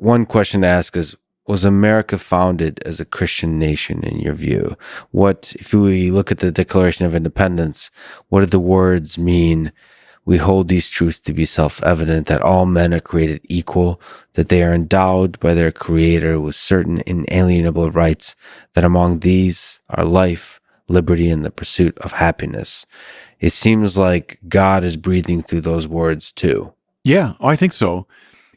one question to ask is, was America founded as a Christian nation in your view? What, if we look at the Declaration of Independence, what did the words mean? We hold these truths to be self-evident, that all men are created equal, that they are endowed by their Creator with certain inalienable rights, that among these are life, liberty, and the pursuit of happiness. It seems like God is breathing through those words too. Yeah, I think so.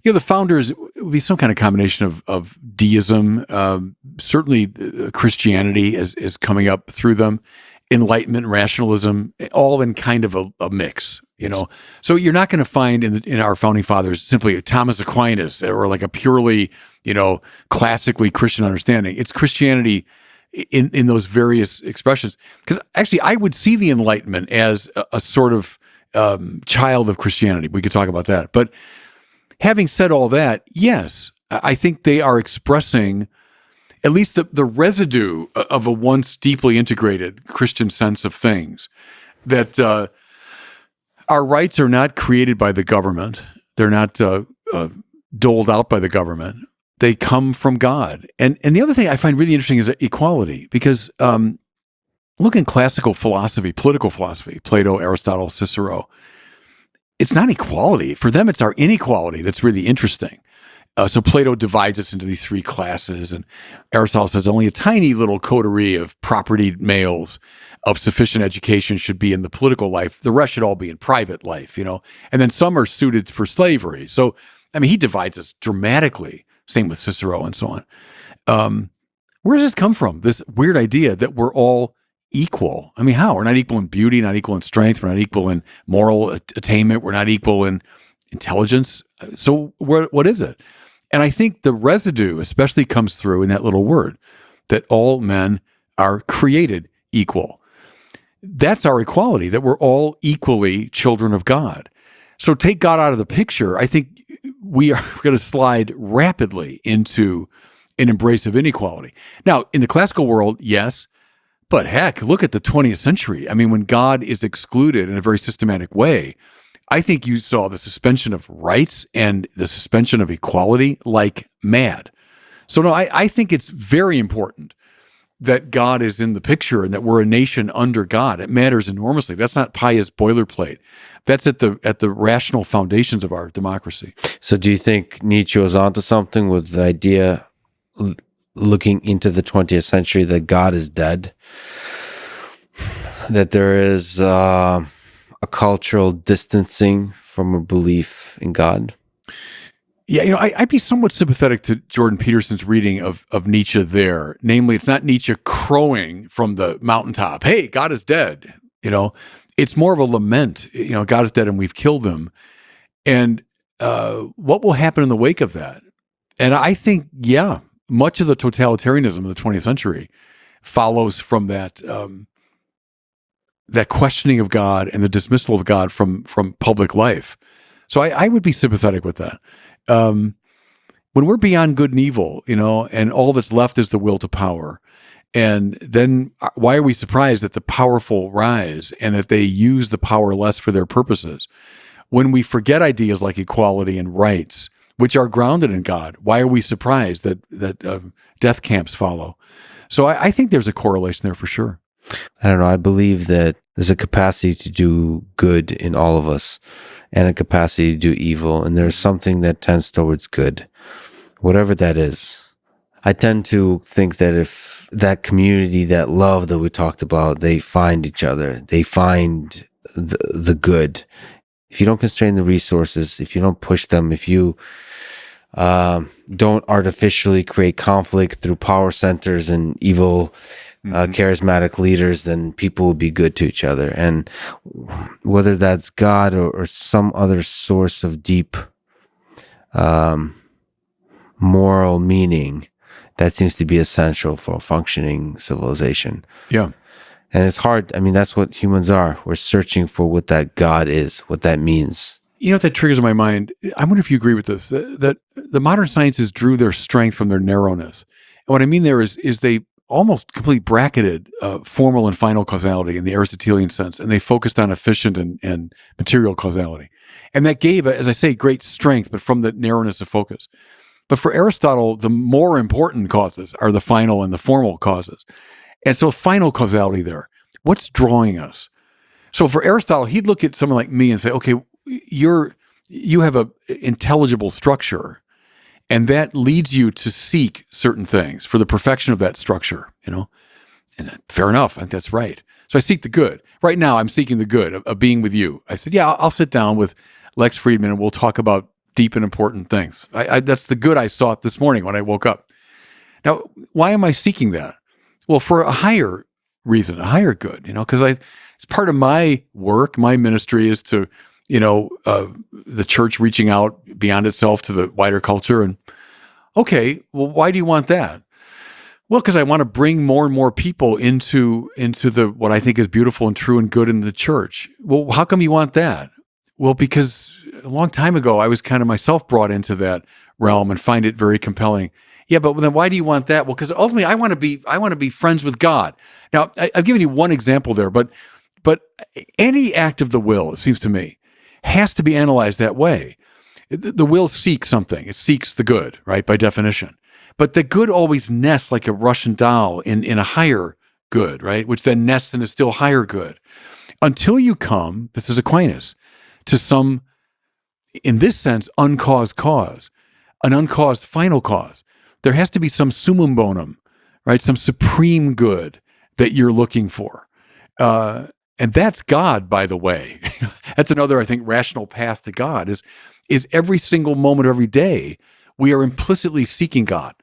The founders would be some kind of combination of deism, certainly Christianity is coming up through them, Enlightenment, rationalism, all in kind of a mix, So you're not going to find in our founding fathers simply a Thomas Aquinas or like a purely, classically Christian understanding. It's Christianity in those various expressions. Because actually, I would see the Enlightenment as a sort of child of Christianity. We could talk about that. But having said all that, yes, I think they are expressing at least the residue of a once deeply integrated Christian sense of things, that our rights are not created by the government. They're not doled out by the government. They come from God. And the other thing I find really interesting is equality, because look in classical philosophy, political philosophy, Plato, Aristotle, Cicero, it's not equality. For them, it's our inequality that's really interesting. So Plato divides us into these three classes, and Aristotle says only a tiny little coterie of propertied males of sufficient education should be in the political life. The rest should all be in private life, And then some are suited for slavery. So, he divides us dramatically. Same with Cicero and so on. Where does this come from? This weird idea that we're all equal. How? We're not equal in beauty, not equal in strength. We're not equal in moral attainment. We're not equal in intelligence. So what is it? And I think the residue especially comes through in that little word, that all men are created equal. That's our equality, that we're all equally children of God. So take God out of the picture, I think we are going to slide rapidly into an embrace of inequality. Now, in the classical world, yes, but heck, look at the 20th century. When God is excluded in a very systematic way, I think you saw the suspension of rights and the suspension of equality like mad. So no, I think it's very important that God is in the picture and that we're a nation under God. It matters enormously. That's not pious boilerplate. That's at the rational foundations of our democracy. So do you think Nietzsche was onto something with the idea, looking into the 20th century, that God is dead? That there is a cultural distancing from a belief in God? Yeah, I'd be somewhat sympathetic to Jordan Peterson's reading of Nietzsche there. Namely, it's not Nietzsche crowing from the mountaintop, hey, God is dead. It's more of a lament. God is dead and we've killed him. And what will happen in the wake of that? And I think, much of the totalitarianism of the 20th century follows from that that questioning of God and the dismissal of God from public life. So I would be sympathetic with that. When we're beyond good and evil, and all that's left is the will to power, and then why are we surprised that the powerful rise and that they use the power less for their purposes? When we forget ideas like equality and rights, which are grounded in God, why are we surprised that death camps follow? So I think there's a correlation there for sure. I don't know. I believe that there's a capacity to do good in all of us and a capacity to do evil. And there's something that tends towards good, whatever that is. I tend to think that if that community, that love that we talked about, they find each other, they find the good. If you don't constrain the resources, if you don't push them, if you don't artificially create conflict through power centers and evil charismatic leaders, then people will be good to each other. And whether that's God or some other source of deep moral meaning, that seems to be essential for a functioning civilization. Yeah. And it's hard. That's what humans are. We're searching for what that God is, what that means. What that triggers in my mind, I wonder if you agree with this, that the modern sciences drew their strength from their narrowness. And what I mean there is they almost completely bracketed formal and final causality in the Aristotelian sense, and they focused on efficient and material causality. And that gave, as I say, great strength, but from the narrowness of focus. But for Aristotle, the more important causes are the final and the formal causes. And so final causality there. What's drawing us? So for Aristotle, he'd look at someone like me and say, okay, you have a intelligible structure, and that leads you to seek certain things for the perfection of that structure, And fair enough, I think that's right. So I seek the good. Right now, I'm seeking the good of being with you. I said, yeah, I'll sit down with Lex Fridman and we'll talk about deep and important things. That's the good I sought this morning when I woke up. Now, why am I seeking that? Well, for a higher reason, a higher good, because it's part of my work. My ministry is to, the church reaching out beyond itself to the wider culture. And okay, well, why do you want that? Well, because I want to bring more and more people into the what I think is beautiful and true and good in the church. Well, how come you want that? Well, because a long time ago, I was kind of myself brought into that realm and find it very compelling. Yeah, but then why do you want that? Well, because ultimately, I want to be friends with God. Now, I've given you one example there, but any act of the will, it seems to me, has to be analyzed that way. The will seeks something; it seeks the good, right, by definition. But the good always nests like a Russian doll in a higher good, right, which then nests in a still higher good, until you come. This is Aquinas to some, in this sense, uncaused cause, an uncaused final cause. There has to be some summum bonum, right? Some supreme good that you're looking for. And that's God, by the way. That's another, I think, rational path to God is every single moment of every day, we are implicitly seeking God.